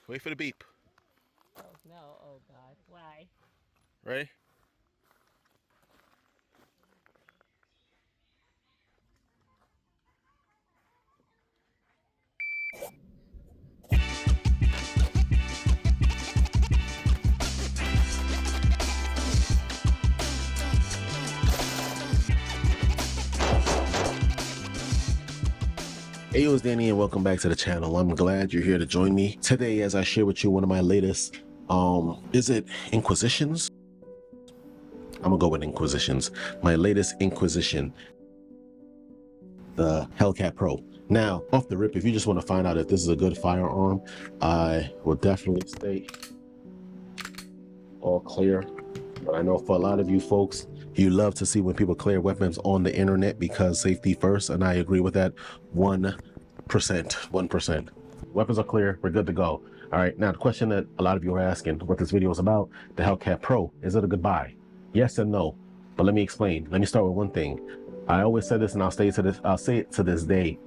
Wait for the beep. Oh no, oh God, why? Ready? Hey, yo, it's Danny, and welcome back to the channel. I'm glad you're here to join me today as I share with you one of my latest, is it Inquisitions? I'm gonna go with Inquisitions. My latest Inquisition, the Hellcat Pro. Now, off the rip, if you just want to find out if this is a good firearm, I will definitely state all clear. But I know for a lot of you folks, you love to see when people clear weapons on the internet because safety first, and I agree with that 1%. 1%. Weapons are clear, we're good to go. All right, now the question that a lot of you are asking, what this video is about, the Hellcat Pro, is it a good buy? Yes and no, but let me explain. Let me start with one thing. I always said this, and I'll say it to this day.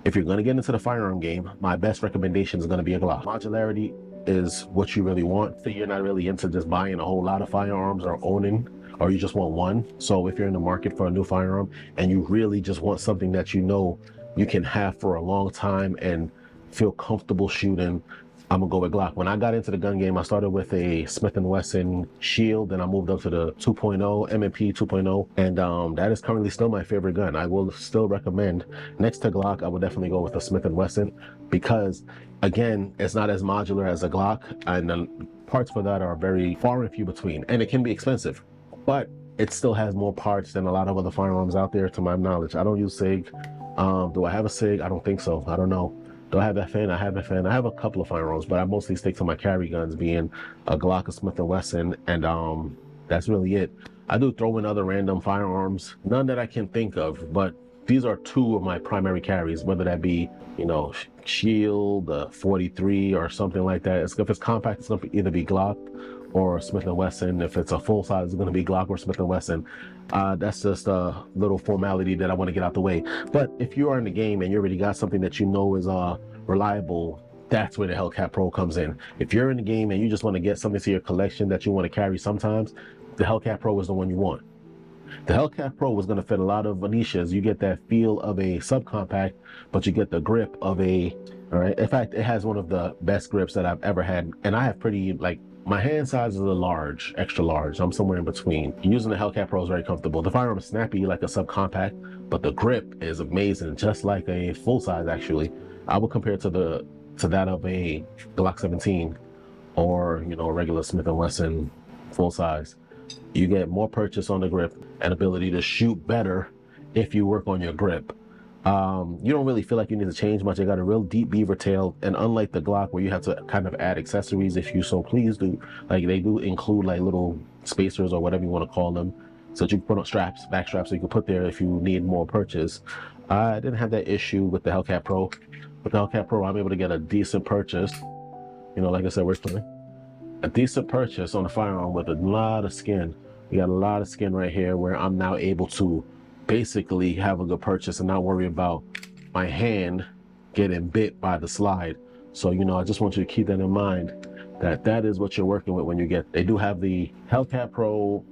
If you're going to get into the firearm game, my best recommendation is going to be a Glock. Modularity is what you really want. So you're not really into just buying a whole lot of firearms or owning, or you just want one. So if you're in the market for a new firearm and you really just want something that you know you can have for a long time and feel comfortable shooting, I'm gonna go with Glock. When I got into the gun game, I started with a Smith & Wesson Shield, then I moved up to the 2.0, M&P 2.0, and that is currently still my favorite gun. I will still recommend, next to Glock, I would definitely go with a Smith & Wesson because, again, it's not as modular as a Glock, and the parts for that are very far and few between, and it can be expensive, but it still has more parts than a lot of other firearms out there, to my knowledge. I don't use SIG. Do I have a SIG? I don't think so. I don't know. Do I have FN? I have FN. I have a couple of firearms, but I mostly stick to my carry guns, being a Glock, a Smith & Wesson, and that's really it. I do throw in other random firearms, none that I can think of, but these are two of my primary carries, whether that be, you know, Shield, 43, or something like that. If it's compact, it's going to either be Glock or Smith & Wesson. If it's a full size, it's going to be Glock or Smith & Wesson. That's just a little formality that I want to get out the way. But if you are in the game and you already got something that you know is reliable, that's where the Hellcat Pro comes in. If you're in the game and you just want to get something to your collection that you want to carry sometimes, the Hellcat Pro is the one you want. The Hellcat Pro is going to fit a lot of niches. You get that feel of a subcompact, but you get the grip of a, all right. In fact, it has one of the best grips that I've ever had. And I have pretty, like, my hand size is a large, extra large. I'm somewhere in between. Using the Hellcat Pro is very comfortable. The firearm is snappy like a subcompact, but the grip is amazing, just like a full size, actually. I would compare it to that of a Glock 17 or, you know, a regular Smith & Wesson full size. You get more purchase on the grip and ability to shoot better if you work on your grip. You don't really feel like you need to change much. They got a real deep beaver tail, and unlike the Glock where you have to kind of add accessories if you so please do, like they do include like little spacers or whatever you want to call them, so that you can put on straps, back straps, so you can put there if you need more purchase. I didn't have that issue with the Hellcat Pro. With the Hellcat Pro, I'm able to get a decent purchase. You know, like I said, we're putting a decent purchase on the firearm with a lot of skin. We got a lot of skin right here where I'm now able to basically have a good purchase and not worry about my hand getting bit by the slide. So, you know, I just want you to keep that in mind, that that is what you're working with when you get, they do have the Hellcat Pro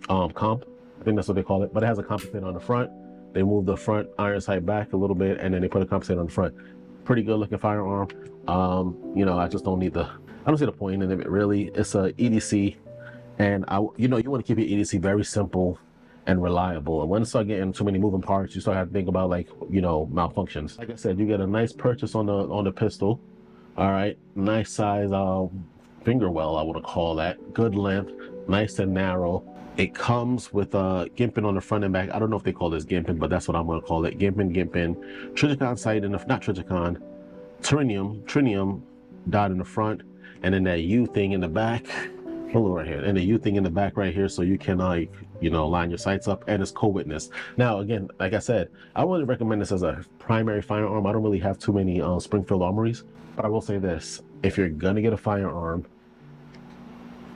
comp, I think that's what they call it, but it has a compensate on the front. They move the front iron sight back a little bit and then they put a compensate on the front. Pretty good looking firearm. You know, I just don't need I don't see the point in it really. It's a EDC, and you know, you want to keep your EDC very simple and reliable. And when you start getting too many moving parts, you start having to think about, like, you know, malfunctions. Like I said, you get a nice purchase on the pistol. All right, nice size finger well, I would call that. Good length, nice and narrow. It comes with a gimping on the front and back. I don't know if they call this gimping, but that's what I'm going to call it. Gimping. Trijicon sight in the, not Trijicon, Trinium dot in the front, and then that U thing in the back. Hello, right here, and the U thing in the back right here, so you can, like, you know, line your sights up, and it's co-witness. Now, again, like I said, I wouldn't recommend this as a primary firearm. I don't really have too many Springfield Armories, but I will say this: if you're gonna get a firearm,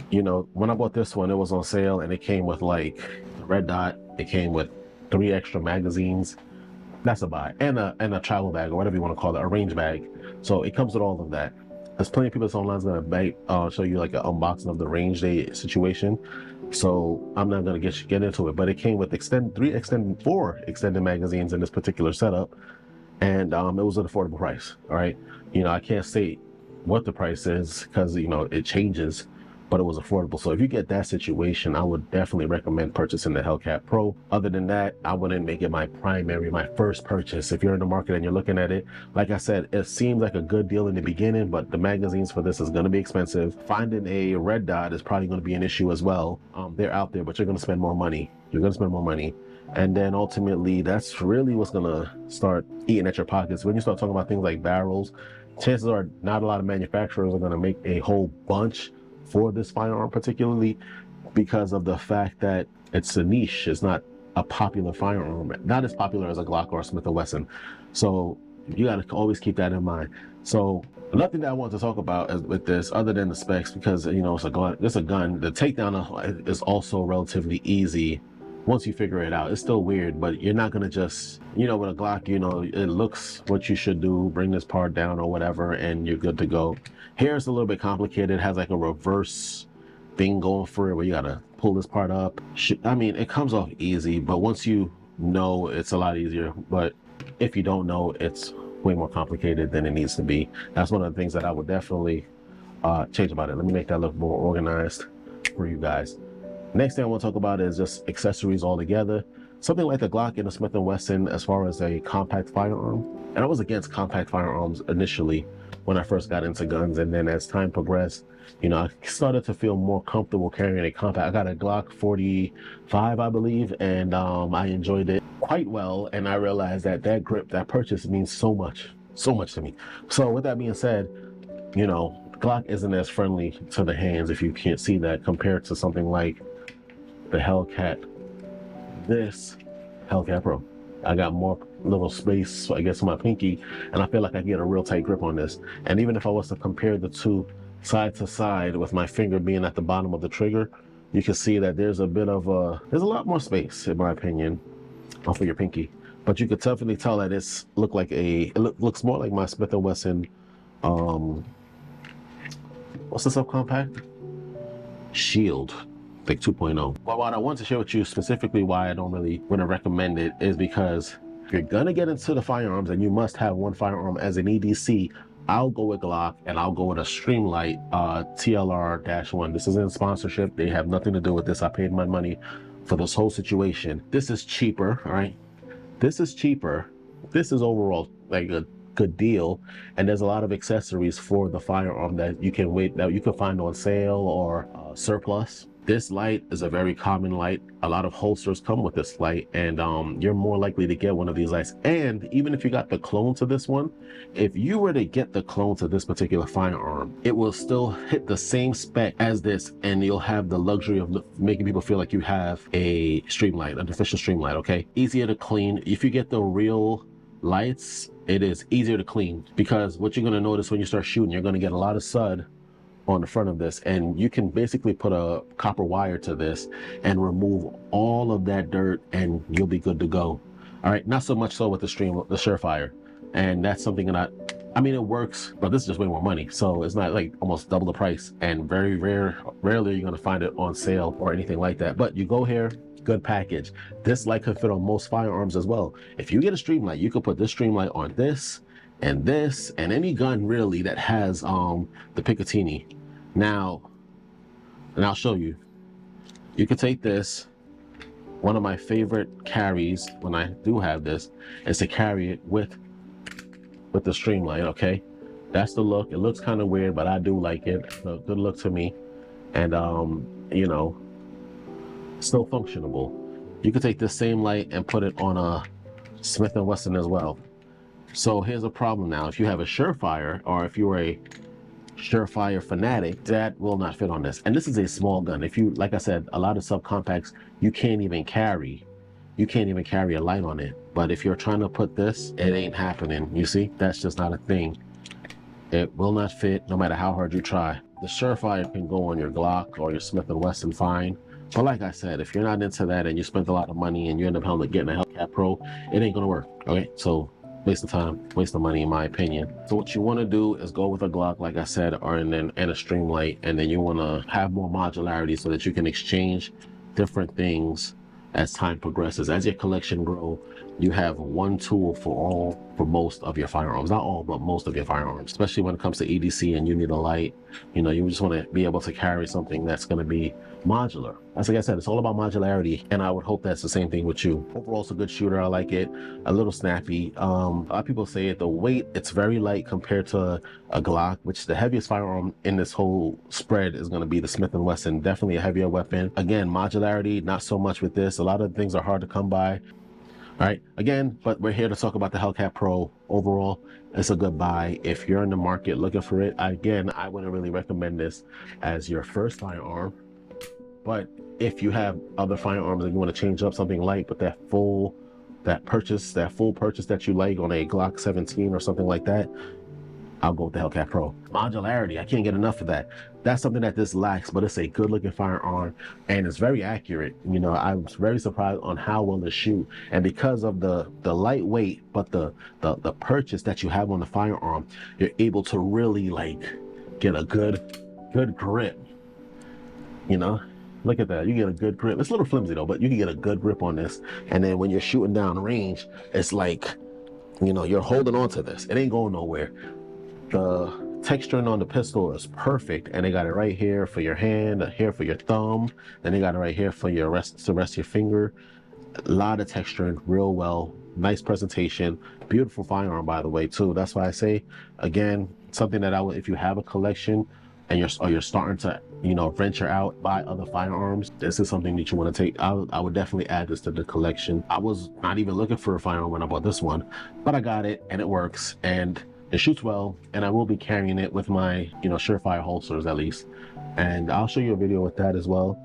you know, when I bought this one, it was on sale, and it came with like a red dot. It came with 3 extra magazines. That's a buy, and a travel bag, or whatever you want to call it, a range bag. So it comes with all of that. there's plenty of people that's online gonna show you like an unboxing of the range day situation. So I'm not gonna get into it, but it came with four extended magazines in this particular setup, and it was an affordable price. All right, I can't say what the price is because it changes, but it was affordable. So if you get that situation, I would definitely recommend purchasing the Hellcat Pro. Other than that, I wouldn't make it my first purchase. If you're in the market and you're looking at it, like I said, it seems like a good deal in the beginning, but the magazines for this is going to be expensive. Finding a red dot is probably going to be an issue as well. They're out there, but you're going to spend more money. And then ultimately, that's really what's going to start eating at your pockets. When you start talking about things like barrels, chances are not a lot of manufacturers are going to make a whole bunch for this firearm, particularly because of the fact that it's a niche. It's not a popular firearm, not as popular as a Glock or a Smith & Wesson. So you got to always keep that in mind. So nothing that I want to talk about with this other than the specs, because it's a gun. The takedown is also relatively easy once you figure it out. It's still weird, but you're not gonna just, with a Glock, it looks what you should do, bring this part down or whatever, and you're good to go. Here it's a little bit complicated. It has like a reverse thing going for it where you gotta pull this part up. I mean, it comes off easy, but once you know, it's a lot easier. But if you don't know, it's way more complicated than it needs to be. That's one of the things that I would definitely change about it. Let me make that look more organized for you guys. Next thing I want to talk about is just accessories altogether. Something like the Glock and the Smith & Wesson as far as a compact firearm. And I was against compact firearms initially when I first got into guns. And then as time progressed, I started to feel more comfortable carrying a compact. I got a Glock 45, I believe, and I enjoyed it quite well. And I realized that grip, that purchase means so much to me. So with that being said, Glock isn't as friendly to the hands, if you can't see that, compared to something like the this Hellcat Pro. I got more little space, I guess, in my pinky, and I feel like I get a real tight grip on this. And even if I was to compare the two side to side with my finger being at the bottom of the trigger, you can see that there's a lot more space, in my opinion, for your pinky. But you could definitely tell that it looks more like my Smith & Wesson, what's the subcompact? Shield. Like 2.0. But what I want to share with you specifically why I don't really want to recommend it is because if you're gonna get into the firearms and you must have one firearm as an EDC, I'll go with Glock and I'll go with a Streamlight TLR-1. This isn't a sponsorship. They have nothing to do with this. I paid my money for this whole situation. This is cheaper, all right? This is cheaper. This is overall like a good deal, and there's a lot of accessories for the firearm that you can find on sale or surplus. This light is a very common light. A lot of holsters come with this light, and you're more likely to get one of these lights. And even if you got the clone to this one, if you were to get the clone to this particular firearm, it will still hit the same spec as this, and you'll have the luxury of making people feel like you have a Streamlight, an official Streamlight, okay? Easier to clean. If you get the real lights, it is easier to clean, because what you're gonna notice when you start shooting, you're gonna get a lot of sud on the front of this, and you can basically put a copper wire to this and remove all of that dirt and you'll be good to go. All right, not so much so with the Surefire, and that's something that I mean, it works, but this is just way more money, so it's not like almost double the price, and rarely you're gonna find it on sale or anything like that. But you go here, good package. This light could fit on most firearms as well. If you get a Streamlight, you could put this Streamlight on this and any gun really that has the Picatinny. Now, and I'll show you. You could take this. One of my favorite carries when I do have this is to carry it with the Streamlight. Okay, that's the look. It looks kind of weird, but I do like it. So good look to me, and still functionable. You could take this same light and put it on a Smith & Wesson as well. So here's a problem now. If you have a Surefire, or if you're a Surefire fanatic, that will not fit on this. And this is a small gun. If you, like I said, a lot of subcompacts, you can't even carry a light on it. But if you're trying to put this, it ain't happening. You see, that's just not a thing. It will not fit no matter how hard you try. The Surefire can go on your Glock or your Smith & Wesson fine. But like I said, if you're not into that and you spent a lot of money and you end up getting a Hellcat Pro, it ain't gonna work. Okay, so waste of time, waste of money, in my opinion. So what you want to do is go with a Glock, like I said, or and a Streamlight, and then you want to have more modularity so that you can exchange different things as time progresses. As your collection grow, you have one tool for most of your firearms. Not all, but most of your firearms, especially when it comes to EDC and you need a light. You know, you just want to be able to carry something that's going to be modular. As like I said, it's all about modularity, and I would hope that's the same thing with you. Overall, it's a good shooter. I like it. A little snappy. A lot of people say it, the weight, it's very light compared to a Glock, which the heaviest firearm in this whole spread is going to be the Smith & Wesson. Definitely a heavier weapon. Again, modularity, not so much with this. A lot of things are hard to come by. All right, again, but we're here to talk about the Hellcat Pro. Overall, it's a good buy. If you're in the market looking for it, again, I wouldn't really recommend this as your first firearm. But if you have other firearms and you want to change up something light, but that full purchase that you like on a Glock 17 or something like that, I'll go with the Hellcat Pro. Modularity, I can't get enough of that. That's something that this lacks, but it's a good looking firearm and it's very accurate. You know, I was very surprised on how well it shoot. And because of the lightweight, but the purchase that you have on the firearm, you're able to really like get a good grip, you know? Look at that, you get a good grip. It's a little flimsy though, but you can get a good grip on this. And then when you're shooting down range, it's like, you know, you're holding on to this. It ain't going nowhere. The texturing on the pistol is perfect, and they got it right here for your hand, here for your thumb, then they got it right here for your rest of your finger. A lot of texturing, real well, nice presentation, beautiful firearm by the way too. That's why I say, again, something that I would, if you have a collection and you're starting to, you know, venture out, buy other firearms, this is something that you want to take. I would definitely add this to the collection. I was not even looking for a firearm when I bought this one, but I got it and it works and it shoots well, and I will be carrying it with my, you know, Surefire holsters at least. And I'll show you a video with that as well.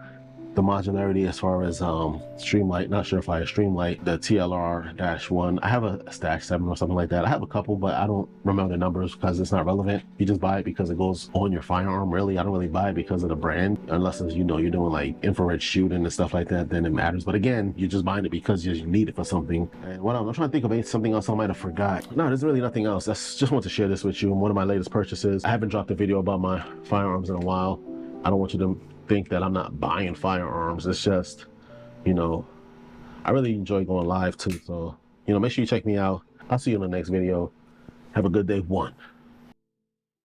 The modularity as far as Streamlight, not Surefire, Streamlight, the TLR-1. I have a Stash 7 or something like that. I have a couple, but I don't remember the numbers because it's not relevant. You just buy it because it goes on your firearm, really. I don't really buy it because of the brand, unless it's, you know, you're doing like infrared shooting and stuff like that, then it matters. But again, you're just buying it because you need it for something. And what I'm trying to think of something else I might have forgot. No, there's really nothing else. Just want to share this with you. One of my latest purchases. I haven't dropped a video about my firearms in a while. I don't want you to think that I'm not buying firearms. It's just, you know, I really enjoy going live too. So, you know, make sure you check me out. I'll see you in the next video. Have a good day. 1.